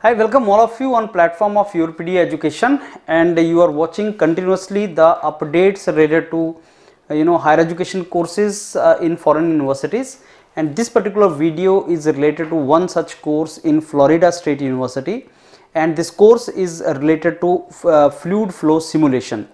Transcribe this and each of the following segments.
Hi, welcome all of you on platform of YourPD Education, and you are watching continuously the updates related to higher education courses in foreign universities. And this particular video is related to one such course in Florida State University, and this course is related to fluid flow simulation.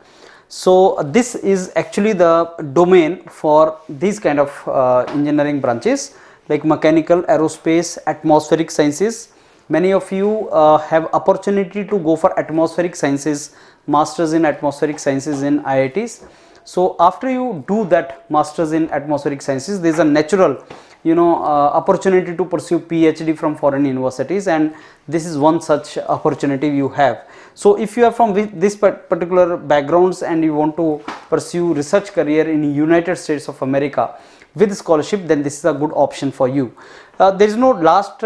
So this is actually the domain for these kind of engineering branches like mechanical, aerospace, atmospheric sciences. Many of you have opportunity to go for atmospheric sciences, masters in atmospheric sciences in IITs. So after you do that masters in atmospheric sciences, there is a natural opportunity to pursue PhD from foreign universities, and this is one such opportunity you have. So if you are from this particular backgrounds and you want to pursue research career in United States of America with scholarship, then this is a good option for you. There is no last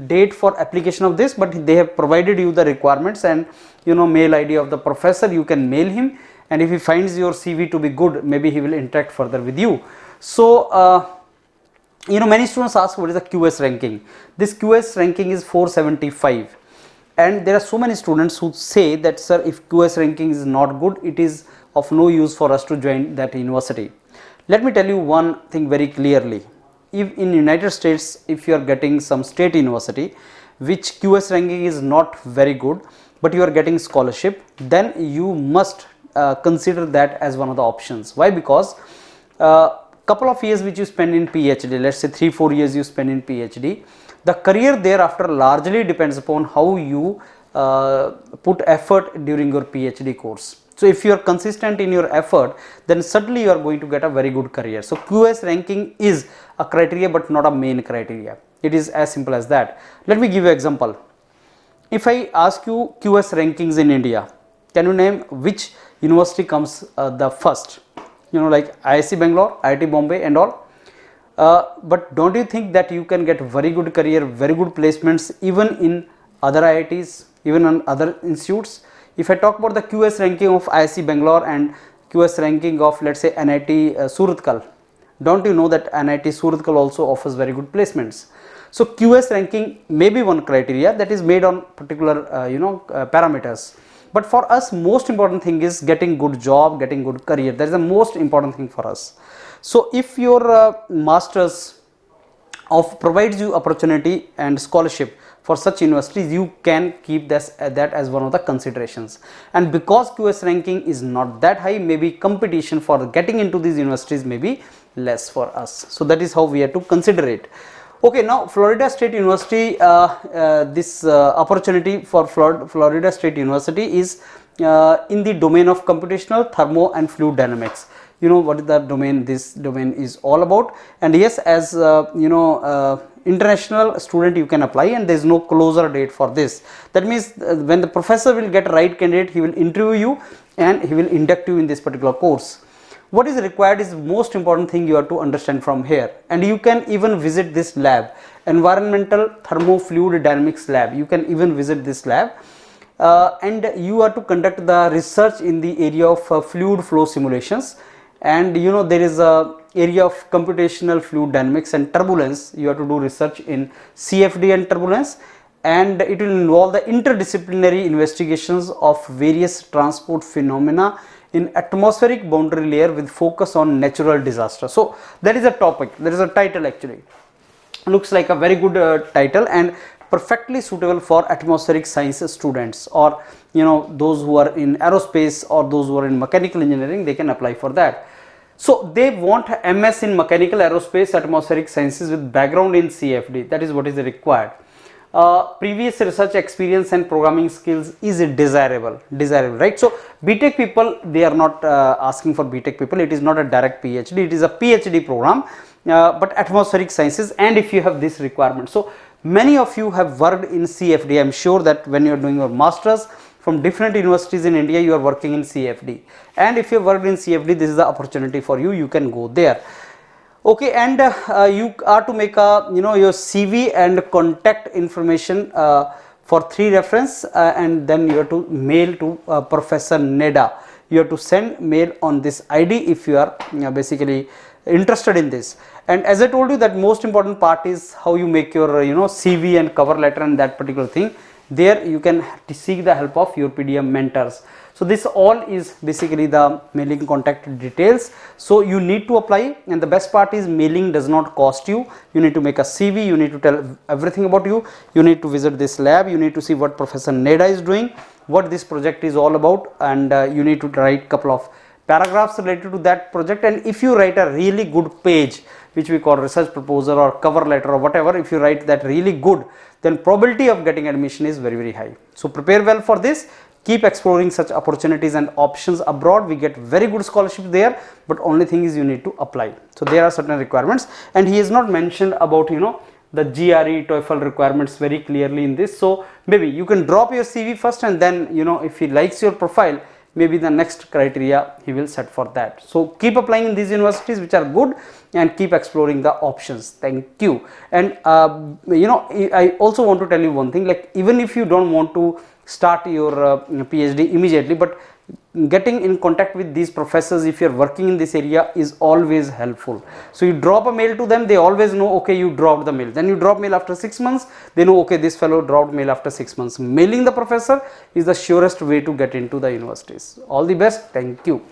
date for application of this, but they have provided you the requirements and mail ID of the professor. You can mail him, and if he finds your CV to be good, maybe he will interact further with you. So many students ask what is the QS ranking. This QS ranking is 475, and there are so many students who say that, sir, if QS ranking is not good, it is of no use for us to join that university. Let me tell you one thing very clearly. If in United States, if you are getting some state university which QS ranking is not very good, but you are getting scholarship, then you must consider that as one of the options. Why? Because couple of years which you spend in PhD, let's say 3-4 years you spend in PhD, the career thereafter largely depends upon how you put effort during your PhD course. So if you are consistent in your effort, then certainly you are going to get a very good career. So QS ranking is a criteria but not a main criteria. It is as simple as that. Let me give you an example. If I ask you QS rankings in India, can you name which university comes the first? Like IIC Bangalore, IIT Bombay and all. But don't you think that you can get very good career, very good placements even in other IITs, even on other institutes? If I talk about the QS ranking of IIC Bangalore and QS ranking of, let's say, NIT Surathkal, don't you know that NIT Surathkal also offers very good placements? So QS ranking may be one criteria that is made on particular parameters. But for us, most important thing is getting good job, getting good career. That is the most important thing for us. So if your masters provides you opportunity and scholarship for such universities, you can keep that as one of the considerations. And because QS ranking is not that high, maybe competition for getting into these universities may be less for us. So that is how we have to consider it. Okay, now Florida State University, this opportunity for Florida State University is in the domain of computational thermo and fluid dynamics. You know what is the domain this domain is all about, and yes, as international student you can apply, and there is no closer date for this. That means when the professor will get right candidate, he will interview you and he will induct you in this particular course. What is required is most important thing you have to understand from here, and you can even visit this lab, environmental thermofluid dynamics lab. You can even visit this lab, and you are to conduct the research in the area of fluid flow simulations. And there is a area of computational fluid dynamics and turbulence. You have to do research in CFD and turbulence, and it will involve the interdisciplinary investigations of various transport phenomena in atmospheric boundary layer with focus on natural disaster. So that is a topic, there is a title actually, looks like a very good title and perfectly suitable for atmospheric science students, or those who are in aerospace or those who are in mechanical engineering, they can apply for that. So they want MS in mechanical, aerospace, atmospheric sciences with background in CFD. That is what is required. Previous research experience and programming skills is desirable, right? So BTech people, they are not asking for BTech people. It is not a direct PhD, it is a PhD program, but atmospheric sciences, and if you have this requirement. So many of you have worked in CFD. I am sure that when you are doing your masters from different universities in India, you are working in CFD, and if you have worked in CFD, this is the opportunity for you. You can go there. Okay, and you are to make a your CV and contact information for 3 reference, and then you have to mail to Professor Neda. You have to send mail on this ID if you are basically interested in this. And as I told you, that most important part is how you make your CV and cover letter and that particular thing. there you can seek the help of your PDM mentors. So this all is basically the mailing contact details. So you need to apply, and the best part is mailing does not cost you. You need to make a CV, you need to tell everything about you, you need to visit this lab, you need to see what Professor Neda is doing, what this project is all about, and you need to write couple of paragraphs related to that project. And if you write a really good page, which we call research proposal or cover letter or whatever, if you write that really good, then probability of getting admission is very, very high. So prepare well for this. Keep exploring such opportunities and options abroad. We get very good scholarship there, but only thing is you need to apply. So there are certain requirements, and he has not mentioned about, you know, the GRE TOEFL requirements very clearly in this. So maybe you can drop your CV first, and then, you know, if he likes your profile, maybe the next criteria he will set for that. So keep applying in these universities which are good, and keep exploring the options. Thank you. And you know, I also want to tell you one thing, like even if you don't want to start your PhD immediately, but getting in contact with these professors if you're working in this area is always helpful. So you drop a mail to them, they always know, okay, you dropped the mail. Then you drop mail after 6 months, they know, okay, this fellow dropped mail after 6 months. Mailing the professor is the surest way to get into the universities. All the best. Thank you.